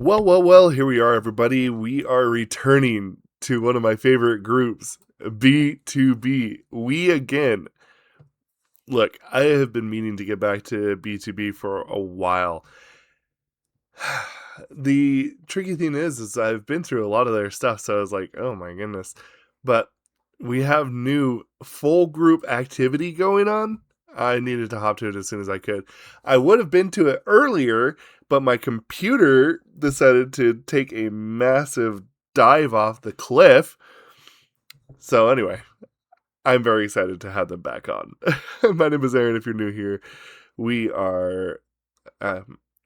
Well, here we are, everybody. We are returning to one of my favorite groups, B2B. We again. Look, I have been meaning to get back to B2B for a while. The tricky thing is I've been through a lot of their stuff, so I was like, oh my goodness. But we have new full group activity going on. I needed to hop to it as soon as I could. I would have been to it earlier, but my computer decided to take a massive dive off the cliff. So anyway, I'm very excited to have them back on. My name is Aaron. If you're new here, we are.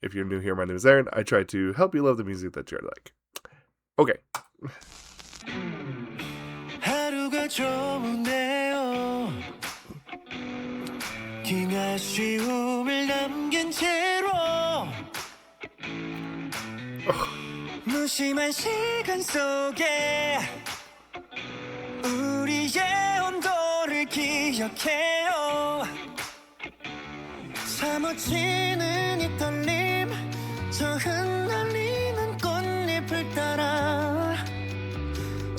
If you're new here, my name is Aaron. I try to help you love the music that you like. Okay. 하루가 좋네요. 긴 아쉬움을 남긴 채로 무심한 시간 속에 우리의 온도를 기억해요. 사무치는 이 떨림 저 흩날리는 꽃잎을 따라.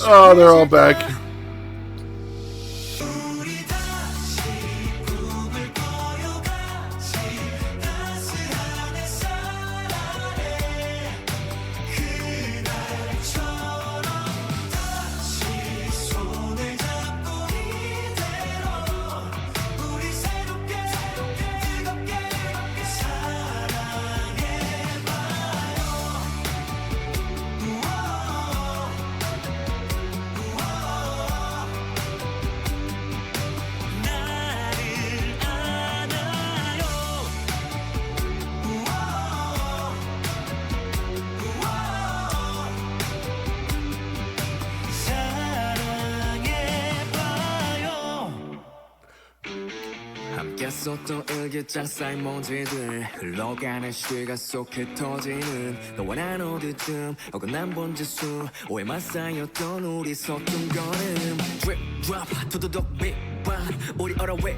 Oh, they're all back. 쏟던 일기장 쌓인 먼지들 흘러가는 시간 속에 터지는 너와 난 어디쯤 어긋난 번지수 오해만 쌓였던 우리 서툰 걸음 Drip drop 도도독 빅밤 우리 얼어 왜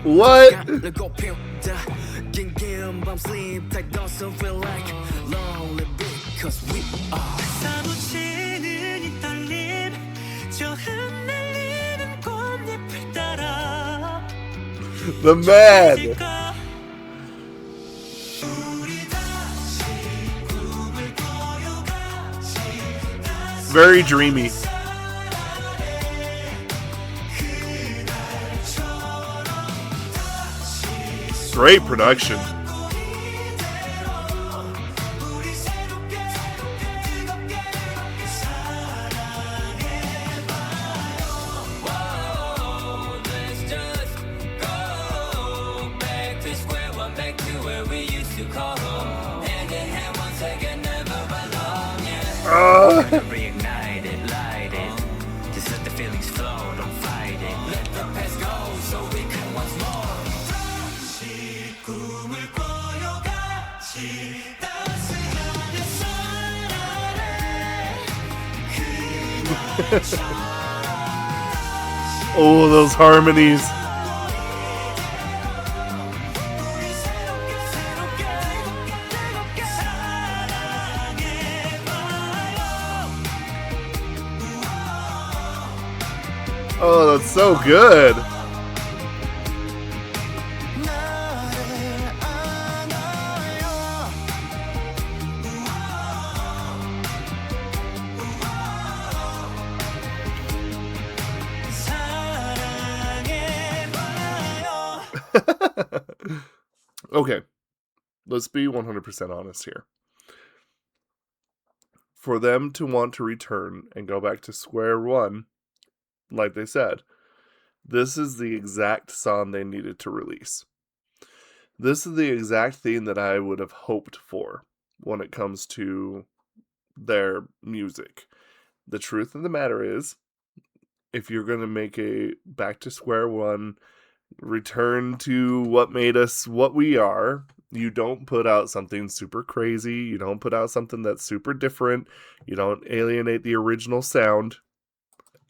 가르고 피운다 긴긴 밤 sleep tight doesn't feel like lonely because we are 사무치는 이 떨림 저 흩날리는 꽃잎을 따라 The man. Very dreamy. Great production. Reignite it, light it. Just let the feelings flow, don't fight it. Let the past go so we can once more. 다시 꿈을 꿔요 같이 따스한 햇살 아래. Oh, those harmonies. Oh, that's so good. Okay, let's be 100% honest here. For them to want to return and go back to square one, like they said, this is the exact song they needed to release. This is the exact thing that I would have hoped for when it comes to their music. The truth of the matter is, if you're going to make a back to square one, return to what made us what we are, you don't put out something super crazy. You don't put out something that's super different. You don't alienate the original sound.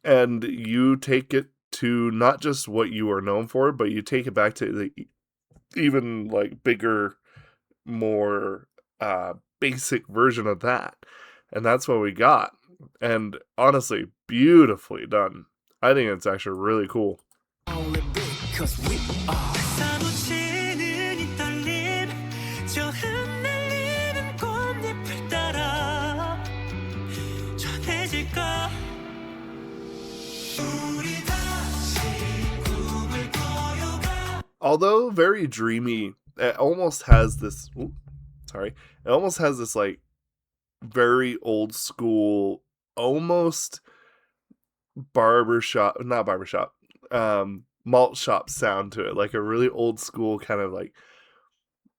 And you take it to not just what you are known for, but you take it back to the even like bigger, more basic version of that. And that's what we got. And honestly, beautifully done. I think it's actually really cool. Although very dreamy, it almost has this. It almost has this like very old school, almost not barbershop, malt shop sound to it, like a really old school kind of like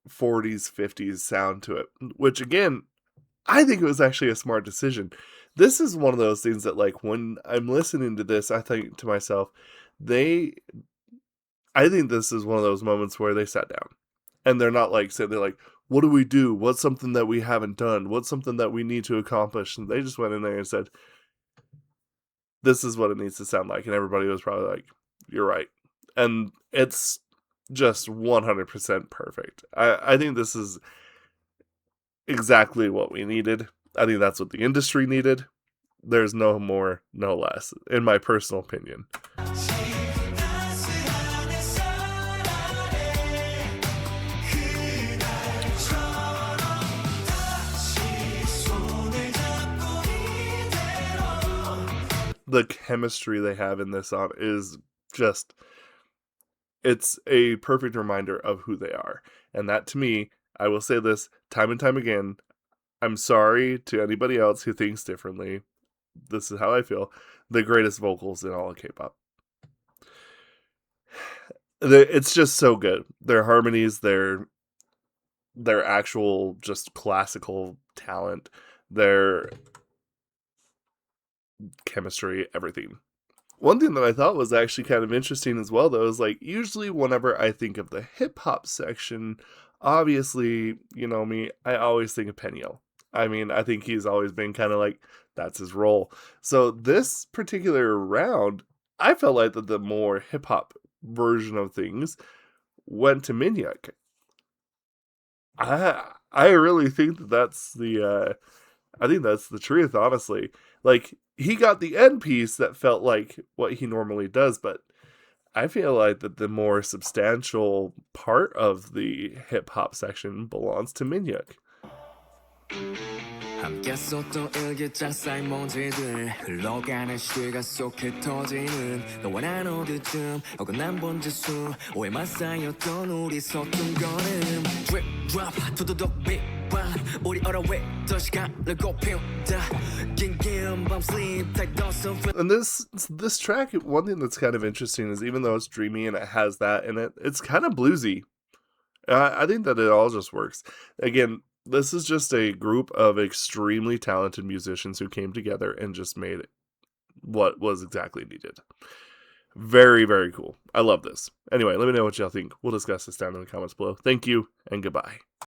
40s, 50s sound to it, which again, I think it was actually a smart decision. This is one of those things that, like, when I'm listening to this, I think to myself, I think this is one of those moments where they sat down and they're not like saying, they're like, what do we do? What's something that we haven't done? What's something that we need to accomplish? And they just went in there and said, this is what it needs to sound like. And everybody was probably like, you're right. And it's just 100% perfect. I think this is exactly what we needed. I think that's what the industry needed. There's no more, no less, in my personal opinion. The chemistry they have in this song is just, it's a perfect reminder of who they are. And that, to me, I will say this time and time again, I'm sorry to anybody else who thinks differently. This is how I feel. The greatest vocals in all of K-pop. It's just so good. Their harmonies, their actual just classical talent, their chemistry, everything. One thing that I thought was actually kind of interesting as well, though, is like usually whenever I think of the hip hop section, obviously, you know me, I always think of Peniel. I mean, I think he's always been kind of like, that's his role. So this particular round, I felt like that the more hip hop version of things went to Minhyuk. I really think that that's the I think that's the truth, honestly. Like, he got the end piece that felt like what he normally does, but I feel like that the more substantial part of the hip hop section belongs to Minhyuk. 함께 썼던 일기장 쌓인 먼지들 흘러가는 시간 속에 터지는 너와 난 어디쯤 어긋난 번지수 오해만 쌓였던 우리 서툰 걸음 Drip drop 두두둑 big bang 우리 얼어있던 시간을 곱힌다 긴긴 밤 sleep tight dust. And this track, one thing that's kind of interesting is even though it's dreamy and it has that in it, it's kind of bluesy. I think that it all just works. Again, this is just a group of extremely talented musicians who came together and just made what was exactly needed. Very, very cool. I love this. Anyway, let me know what y'all think. We'll discuss this down in the comments below. Thank you, and goodbye.